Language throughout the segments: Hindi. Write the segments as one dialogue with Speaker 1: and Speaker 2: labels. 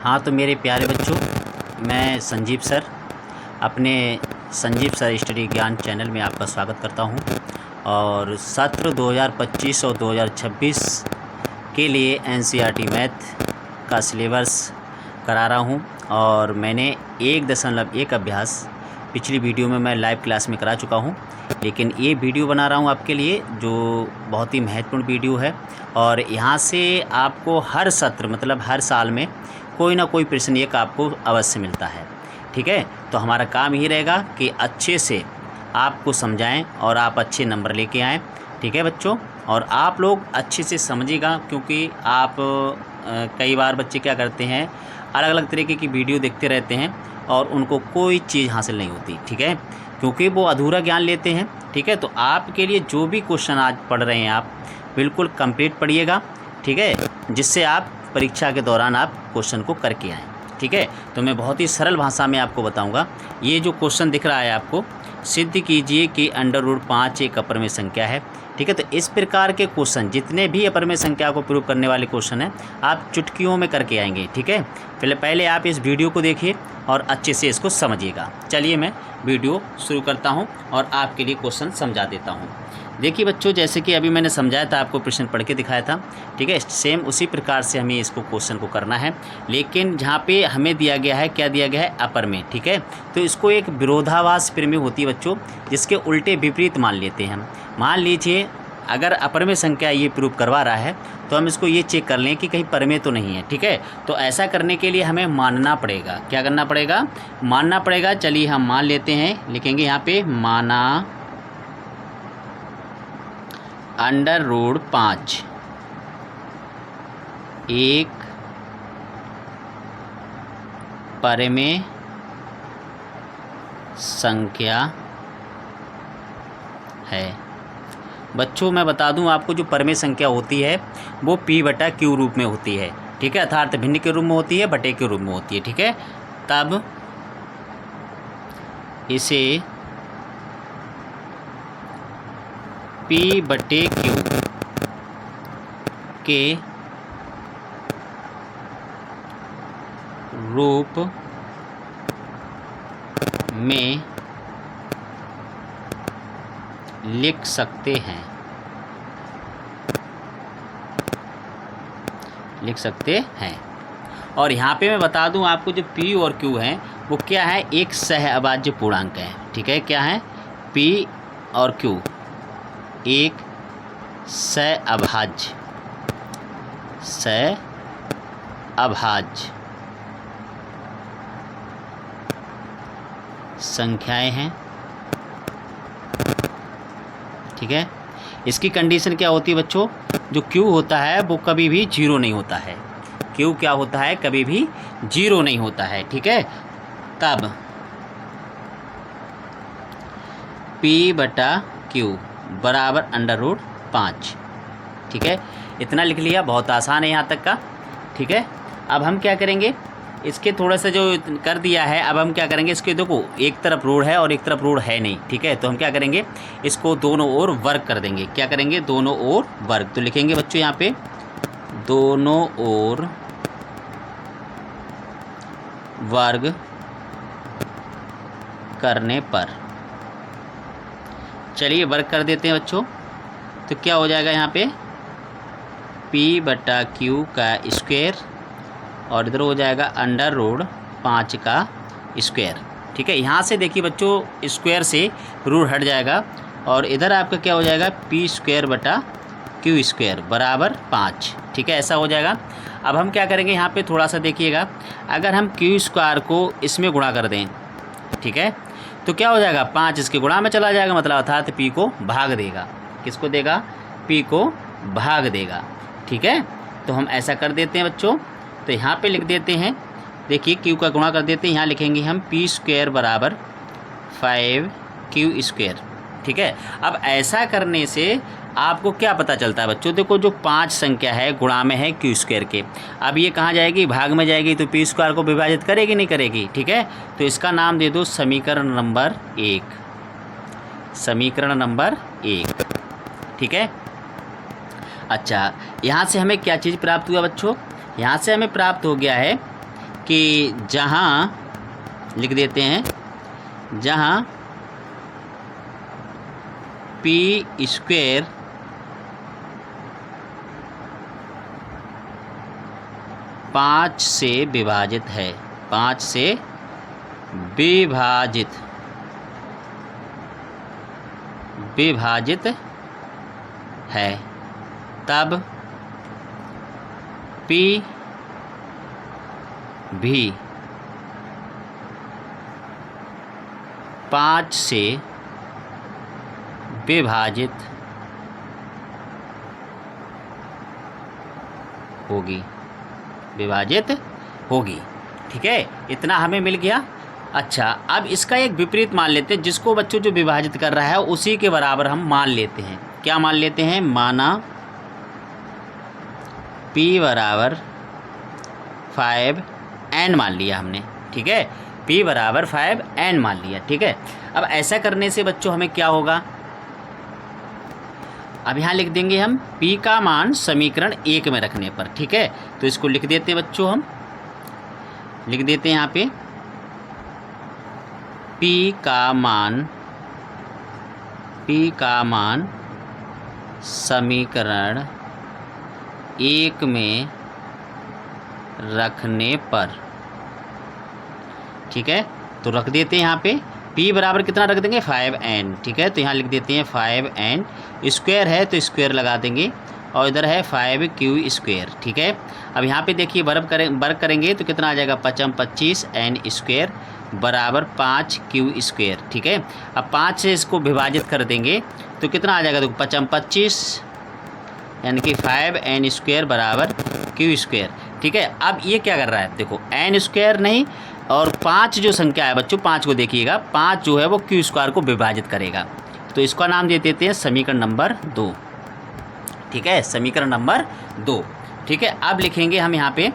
Speaker 1: हाँ तो मेरे प्यारे बच्चों, मैं संजीव सर अपने संजीव सर स्टडी ज्ञान चैनल में आपका स्वागत करता हूँ। और सत्र 2025 और 2026 के लिए NCERT मैथ का सिलेबस करा रहा हूँ। और मैंने 1.1 अभ्यास पिछली वीडियो में मैं लाइव क्लास में करा चुका हूँ, लेकिन ये वीडियो बना रहा हूँ आपके लिए जो बहुत ही महत्वपूर्ण वीडियो है। और यहाँ से आपको हर सत्र मतलब हर साल में कोई ना कोई प्रश्न एक आपको अवश्य मिलता है। ठीक है, तो हमारा काम ही रहेगा कि अच्छे से आपको समझाएं और आप अच्छे नंबर लेके आएँ। ठीक है बच्चों, और आप लोग अच्छे से समझिएगा, क्योंकि आप कई बार बच्चे क्या करते हैं, अलग अलग तरीके की वीडियो देखते रहते हैं और उनको कोई चीज़ हासिल नहीं होती। ठीक है, क्योंकि वो अधूरा ज्ञान लेते हैं। ठीक है, तो आपके लिए जो भी क्वेश्चन आज पढ़ रहे हैं आप बिल्कुल कंप्लीट पढ़िएगा। ठीक है, जिससे आप परीक्षा के दौरान आप क्वेश्चन को करके आएँ। ठीक है, तो मैं बहुत ही सरल भाषा में आपको बताऊंगा। ये जो क्वेश्चन दिख रहा है आपको, सिद्ध कीजिए कि √5 एक अपरिमेय संख्या है। ठीक है, तो इस प्रकार के क्वेश्चन जितने भी अपरिमेय संख्या को प्रूव करने वाले क्वेश्चन हैं आप चुटकियों में करके आएंगे। ठीक है, पहले आप इस वीडियो को देखिए और अच्छे से इसको समझिएगा। चलिए मैं वीडियो शुरू करता हूं और आपके लिए क्वेश्चन समझा देता हूं। देखिए बच्चों, जैसे कि अभी मैंने समझाया था, आपको प्रश्न पढ़ के दिखाया था। ठीक है, सेम उसी प्रकार से हमें इसको क्वेश्चन को करना है, लेकिन जहाँ पे हमें दिया गया है, क्या दिया गया है, अपरिमेय। ठीक है, तो इसको एक विरोधाभास प्रमेय होती है बच्चों, जिसके उल्टे विपरीत मान लेते हैं हम। मान लीजिए अगर अपरिमेय संख्या ये प्रूव करवा रहा है तो हम इसको ये चेक कर लें कि कहीं परिमेय तो नहीं है। ठीक है, तो ऐसा करने के लिए हमें मानना पड़ेगा। क्या करना पड़ेगा? मानना पड़ेगा। चलिए हम मान लेते हैं, लिखेंगे यहाँ पे माना √5 एक परिमेय संख्या है। बच्चों मैं बता दूं आपको, जो परिमेय संख्या होती है वो P/Q रूप में होती है। ठीक है, अर्थात भिन्न के रूप में होती है, बटे के रूप में होती है। ठीक है, तब इसे P/Q के रूप में लिख सकते हैं। और यहाँ पे मैं बता दूं आपको, जो P और Q है वो क्या है, एक सहअभाज्य पूर्णांक है। ठीक है, क्या है? P और Q एक सहअभाज्य संख्याएं हैं। ठीक है, इसकी कंडीशन क्या होती है बच्चों, जो Q होता है वो कभी भी 0 नहीं होता है। Q क्या होता है? कभी भी 0 नहीं होता है। ठीक है, तब P/Q बराबर √5। ठीक है, इतना लिख लिया, बहुत आसान है यहाँ तक का। ठीक है, अब हम क्या करेंगे, इसके थोड़ा सा जो कर दिया है, अब हम क्या करेंगे, इसके देखो एक तरफ रोड है और एक तरफ रोड है नहीं। ठीक है, तो हम क्या करेंगे, इसको दोनों ओर वर्ग कर देंगे। क्या करेंगे? दोनों ओर वर्ग। तो लिखेंगे बच्चों यहाँ पे दोनों ओर वर्ग करने पर, चलिए वर्ग कर देते हैं बच्चों। तो क्या हो जाएगा यहाँ पे, P/Q का स्क्वायर और इधर हो जाएगा √5 का स्क्वायर। ठीक है, यहाँ से देखिए बच्चों, स्क्वायर से रूट हट जाएगा और इधर आपका क्या हो जाएगा, P² बराबर 5। ठीक है, ऐसा हो जाएगा। अब हम क्या करेंगे, यहाँ पे थोड़ा सा देखिएगा, अगर हम Q² को इसमें गुणा कर दें, ठीक है, तो क्या हो जाएगा, 5 इसके गुणा में चला जाएगा, मतलब अर्थात P को भाग देगा। किसको देगा? P को भाग देगा। ठीक है, तो हम ऐसा कर देते हैं बच्चों। तो यहाँ पे लिख देते हैं, देखिए Q का गुणा कर देते हैं, यहाँ लिखेंगे हम P² बराबर 5Q²। ठीक है, अब ऐसा करने से आपको क्या पता चलता है बच्चों, देखो जो 5 संख्या है गुणा में है Q² के, अब ये कहाँ जाएगी, भाग में जाएगी, तो P² को विभाजित करेगी नहीं करेगी। ठीक है, तो इसका नाम दे दो समीकरण नंबर 1। ठीक है, अच्छा यहाँ से हमें क्या चीज़ प्राप्त हुआ बच्चों, यहाँ से हमें प्राप्त हो गया है कि जहाँ लिख देते हैं, जहाँ पी स्क्वायर पाँच से विभाजित है, 5 से विभाजित है, तब P भी 5 से विभाजित होगी। ठीक है, इतना हमें मिल गया। अच्छा, अब इसका एक विपरीत मान लेते हैं, जिसको बच्चों जो विभाजित कर रहा है उसी के बराबर हम मान लेते हैं। क्या मान लेते हैं? माना P बराबर 5n मान लिया हमने। ठीक है, P बराबर 5n मान लिया। ठीक है, अब ऐसा करने से बच्चों हमें क्या होगा? अब यहाँ लिख देंगे हम P का मान समीकरण 1 में रखने पर। ठीक है, तो इसको लिख देते हैं बच्चों, हम लिख देते हैं यहाँ पे P का मान समीकरण 1 में रखने पर। ठीक है, तो रख देते हैं यहाँ पे P बराबर कितना रख देंगे? 5n। ठीक है, तो यहाँ लिख देते हैं 5n, स्क्वायर है तो स्क्वायर लगा देंगे, और इधर है 5q स्क्वायर। ठीक है, अब यहाँ पे देखिए वर्ग करेंगे तो कितना आ जाएगा? 5 25 n स्क्वायर बराबर 5q स्क्वायर। ठीक है, अब 5 से इसको विभाजित कर देंगे तो कितना आ जाएगा? तो 5 25 यानी कि 5n स्क्वायर बराबर q स्क्वायर। ठीक है, अब ये क्या कर रहा है? देखो n स्क्वायर नहीं, और 5 जो संख्या है बच्चों, 5 को देखिएगा, 5 जो है वो q स्क्वायर को विभाजित करेगा, तो इसका नाम दे देते हैं समीकरण नंबर 2। ठीक है, समीकरण नंबर 2। ठीक है, अब लिखेंगे हम यहाँ पे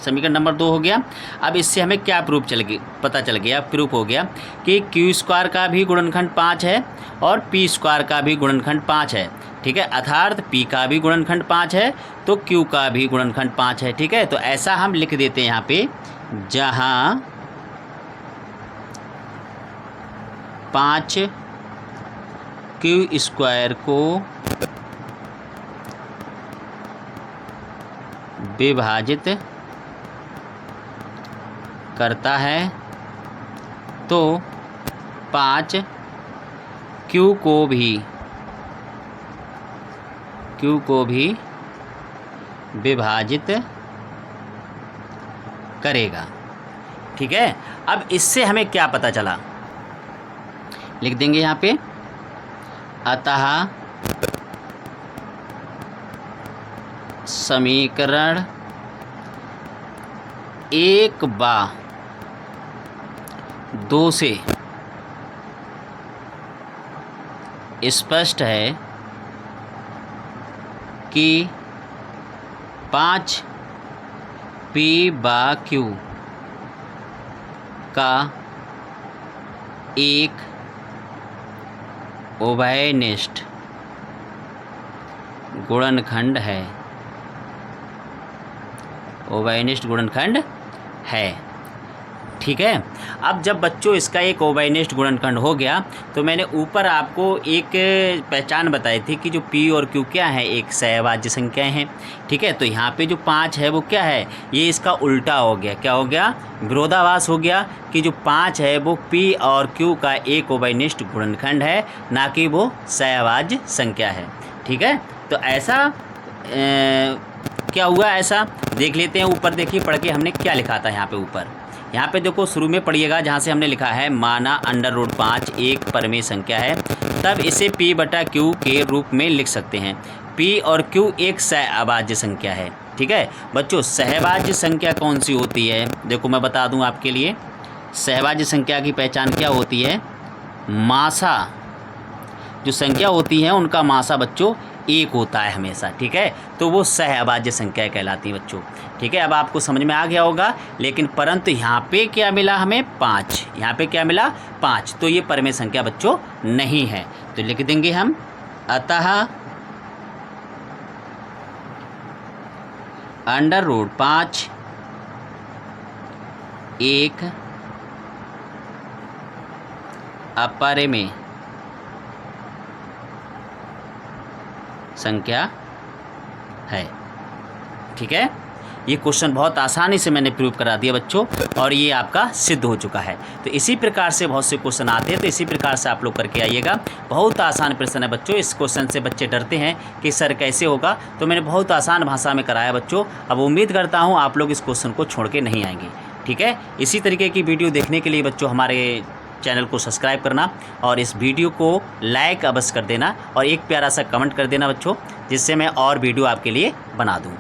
Speaker 1: समीकरण नंबर 2 हो गया। अब इससे हमें क्या पता चल गया? प्रूफ हो गया कि q स्क्वायर का भी गुणनखंड 5 है और p स्क्वायर का भी गुणनखंड 5 है। ठीक है, अर्थात p का भी गुणनखंड 5 है तो q का भी गुणनखंड 5 है। ठीक है, तो ऐसा हम लिख देते हैं यहाँ पे, जहाँ 5 q स्क्वायर को विभाजित करता है तो 5 q को भी विभाजित करेगा। ठीक है, अब इससे हमें क्या पता चला? लिख देंगे यहाँ पे, अतः समीकरण 1/2 से स्पष्ट है कि 5 p/q का एक उभयनिष्ठ गुणनखंड है, उभयनिष्ठ गुणनखंड है। ठीक है, अब जब बच्चों इसका एक उभयनिष्ठ गुणनखंड हो गया तो मैंने ऊपर आपको एक पहचान बताई थी कि जो p और q क्या है? एक सहभाज्य संख्याएं हैं। ठीक है, तो यहाँ पे जो 5 है वो क्या है? ये इसका उल्टा हो गया। क्या हो गया? विरोधाभास हो गया कि जो 5 है वो p और q का एक उभयनिष्ठ गुणनखंड है, ना कि वो सहभाज्य संख्या है। ठीक है, तो ऐसा क्या हुआ? ऐसा देख लेते हैं। ऊपर देखिए पढ़ के हमने क्या लिखा था यहाँ पे ऊपर। यहाँ पे देखो शुरू में पढ़िएगा, जहाँ से हमने लिखा है माना √5 एक परमेय संख्या है, तब इसे p/q के रूप में लिख सकते हैं। p और q एक सहभाज्य संख्या है। ठीक है बच्चों, सहभाज्य संख्या कौन सी होती है? देखो मैं बता दूं आपके लिए, सहभाज्य संख्या की पहचान क्या होती है? मासा, जो संख्या होती है उनका मासा बच्चों 1 होता है हमेशा। ठीक है, तो वो सहभाज्य संख्या कहलाती है बच्चों। ठीक है, अब आपको समझ में आ गया होगा। लेकिन परंतु यहाँ पे क्या मिला हमें? 5। यहाँ पे क्या मिला? 5। तो ये परमेय संख्या बच्चों नहीं है, तो लिख देंगे हम, अतः √5 एक अपरिमेय संख्या है। ठीक है, ये क्वेश्चन बहुत आसानी से मैंने प्रूव करा दिया बच्चों, और ये आपका सिद्ध हो चुका है। तो इसी प्रकार से बहुत से क्वेश्चन आते हैं, तो इसी प्रकार से आप लोग करके आइएगा। बहुत आसान प्रश्न है बच्चों। इस क्वेश्चन से बच्चे डरते हैं कि सर कैसे होगा, तो मैंने बहुत आसान भाषा में कराया बच्चों। अब उम्मीद करता हूँ आप लोग इस क्वेश्चन को छोड़ के नहीं आएंगे। ठीक है, इसी तरीके की वीडियो देखने के लिए बच्चों हमारे चैनल को सब्सक्राइब करना और इस वीडियो को लाइक अवश्य कर देना और एक प्यारा सा कमेंट कर देना बच्चों, जिससे मैं और वीडियो आपके लिए बना दूँ।